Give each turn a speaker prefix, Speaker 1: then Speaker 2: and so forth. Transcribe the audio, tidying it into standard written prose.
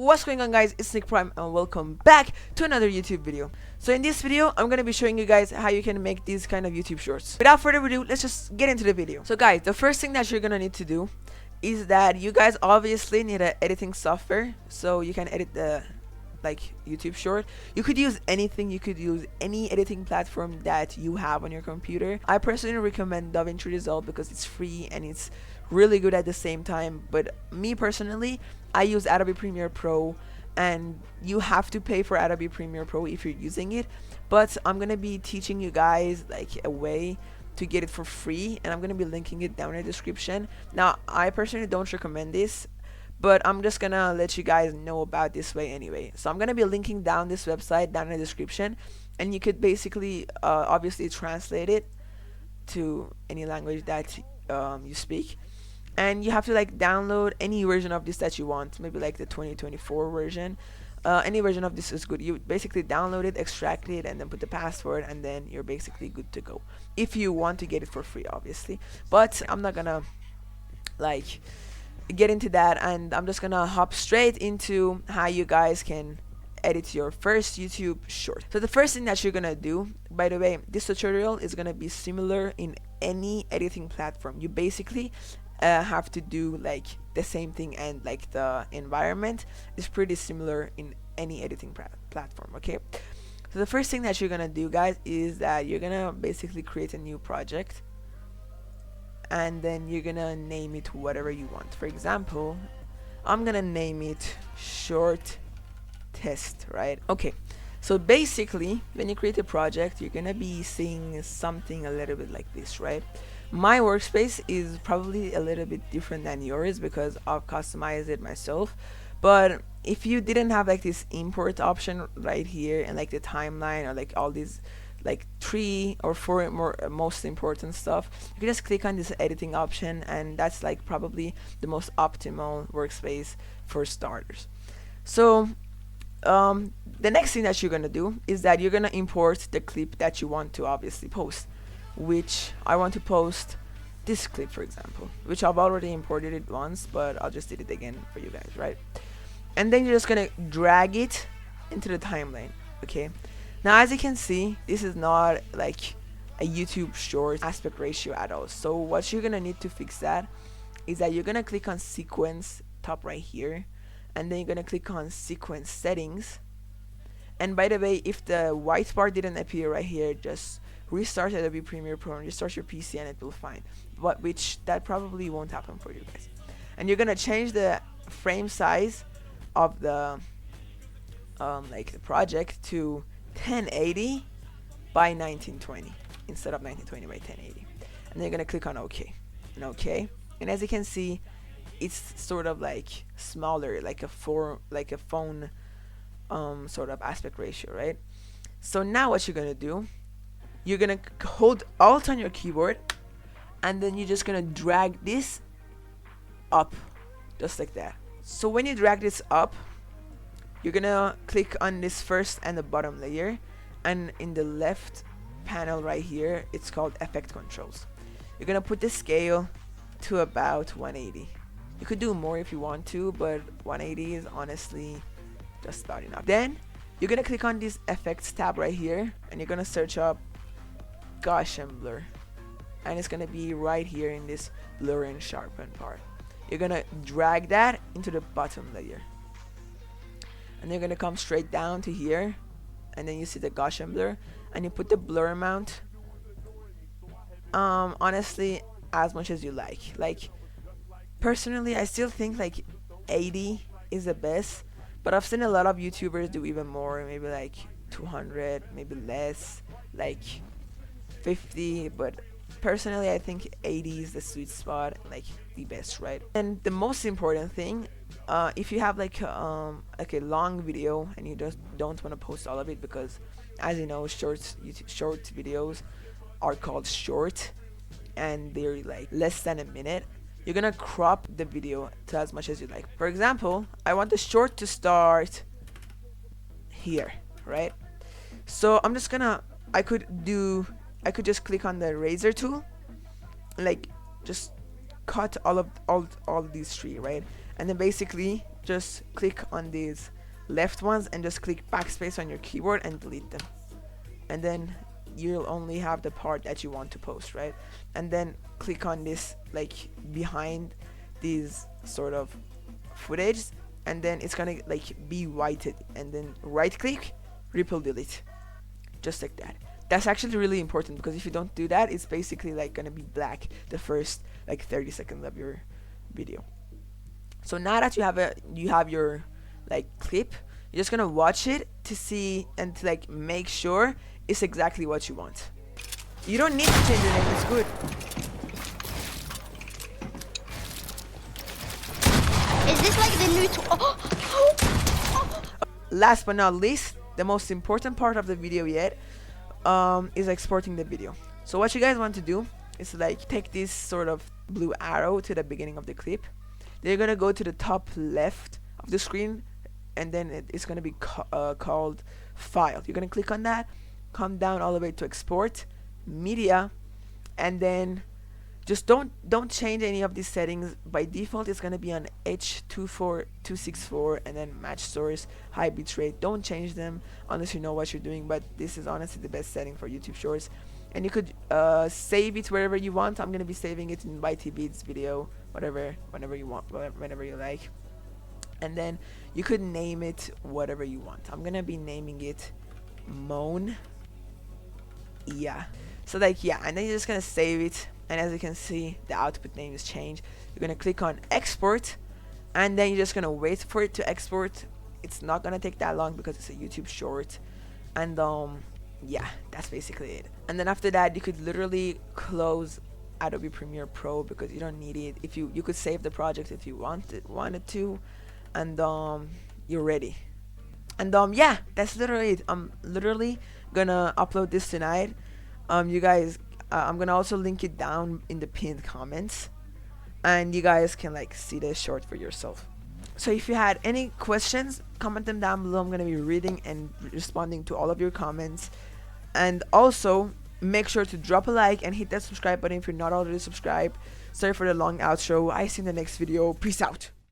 Speaker 1: What's going on, guys? It's Nick Prime and welcome back to another YouTube video. So in this video I'm gonna be showing you guys how you can make these kind of YouTube shorts. Without further ado, let's just get into the video. So guys, the first thing that you're gonna need to do is that you guys obviously need an editing software so you can edit the YouTube short. You could use anything, you could use any editing platform that you have on your computer. I personally recommend DaVinci Resolve because it's free and it's really good at the same time, but me personally, I use Adobe Premiere Pro, and you have to pay for Adobe Premiere Pro if you're using it, but I'm gonna be teaching you guys like a way to get it for free, and I'm gonna be linking it down in the description. Now I personally don't recommend this, but I'm just gonna let you guys know about this way anyway. So I'm gonna be linking down this website down in the description, and you could basically obviously translate it to any language that you speak, and you have to like download any version of this that you want, maybe like the 2024 version. Any version of this is good. You basically download it, extract it, and then put the password, and then you're basically good to go if you want to get it for free, obviously. But I'm not gonna like get into that, and I'm just gonna hop straight into how you guys can edit your first YouTube short. So the first thing that you're gonna do, by the way, this tutorial is gonna be similar in any editing platform. You basically have to do like the same thing, and like the environment is pretty similar in any editing platform. Okay, so the first thing that you're gonna do, guys, is that you're gonna basically create a new project, and then you're gonna name it whatever you want. For example, I'm gonna name it short test, right? Okay, so basically when you create a project, you're gonna be seeing something a little bit like this, right? My workspace is probably a little bit different than yours because I've customized it myself, but if you didn't have like this import option right here and like the timeline or like all these like 3 or 4 more most important stuff, you can just click on this editing option, and that's like probably the most optimal workspace for starters. So the next thing that you're gonna do is that you're gonna import the clip that you want to obviously post, which I want to post this clip, for example, which I've already imported it once, but I'll just did it again for you guys, right? And then you're just gonna drag it into the timeline. Okay, now as you can see, this is not like a YouTube short aspect ratio at all. So what you're gonna need to fix that is that you're gonna click on sequence top right here, and then you're gonna click on sequence settings. And by the way, if the white bar didn't appear right here, just restart Adobe Premiere Pro and restart your PC and it will fine, but which that probably won't happen for you guys. And you're gonna change the frame size of the like the project to 1080 by 1920 instead of 1920 by 1080, and then you're gonna click on OK and OK, and as you can see, it's sort of like smaller, like a phone sort of aspect ratio, right? So now what you're gonna do, you're gonna hold Alt on your keyboard, and then you're just gonna drag this up just like that. So when you drag this up, you're gonna click on this first and the bottom layer, and in the left panel right here, it's called effect controls. You're gonna put the scale to about 180. You could do more if you want to, but 180 is honestly just about enough. Then you're gonna click on this effects tab right here, and you're gonna search up Gaussian blur, and it's gonna be right here in this blur and sharpen part. You're gonna drag that into the bottom layer, and you're gonna come straight down to here, and then you see the Gaussian blur, and you put the blur amount honestly as much as you like personally I still think like 80 is the best, but I've seen a lot of YouTubers do even more, maybe like 200, maybe less, like 50, but personally I think 80 is the sweet spot, like the best, right? And the most important thing, if you have like a long video and you just don't want to post all of it, because as you know, short videos are called short and they're like less than a minute, you're gonna crop the video to as much as you like. For example, I want the short to start here, right? So I'm just gonna, I could just click on the razor tool, like just cut all these 3, right? And then basically just click on these left ones and just click backspace on your keyboard and delete them, and then you'll only have the part that you want to post, right? And then click on this like behind these sort of footage, and then it's gonna like be whited, and then right click, ripple delete, just like that. That's actually really important, because if you don't do that, it's basically like gonna be black the first like 30 seconds of your video. So now that you have your like clip, you're just gonna watch it to see and to like make sure it's exactly what you want. You don't need to change your name, it's good.
Speaker 2: Is this like the new
Speaker 1: Last but not least, the most important part of the video yet is exporting the video. So what you guys want to do is like take this sort of blue arrow to the beginning of the clip. Then you're gonna go to the top left of the screen, and then it's gonna be called file. You're gonna click on that, come down all the way to export media, and then just don't change any of these settings. By default it's gonna be on H24264, and then match source, high bitrate. Don't change them unless you know what you're doing, but this is honestly the best setting for YouTube Shorts. And you could save it wherever you want. I'm gonna be saving it in YTBeats video, whenever you want, whenever you like. And then you could name it whatever you want. I'm gonna be naming it Moan. Yeah. So like, yeah, and then you're just gonna save it, and as you can see, the output name is changed. You're gonna click on export, and then you're just gonna wait for it to export. It's not gonna take that long because it's a YouTube short. And yeah, that's basically it. And then after that, you could literally close Adobe Premiere Pro because you don't need it. If you could save the project if you wanted to, and you're ready. And yeah, that's literally it. I'm literally gonna upload this tonight. You guys, I'm gonna also link it down in the pinned comments, and you guys can like see this short for yourself. So if you had any questions, comment them down below. I'm gonna be reading and responding to all of your comments. And also make sure to drop a like and hit that subscribe button if you're not already subscribed. Sorry for the long outro. I see you in the next video. Peace out.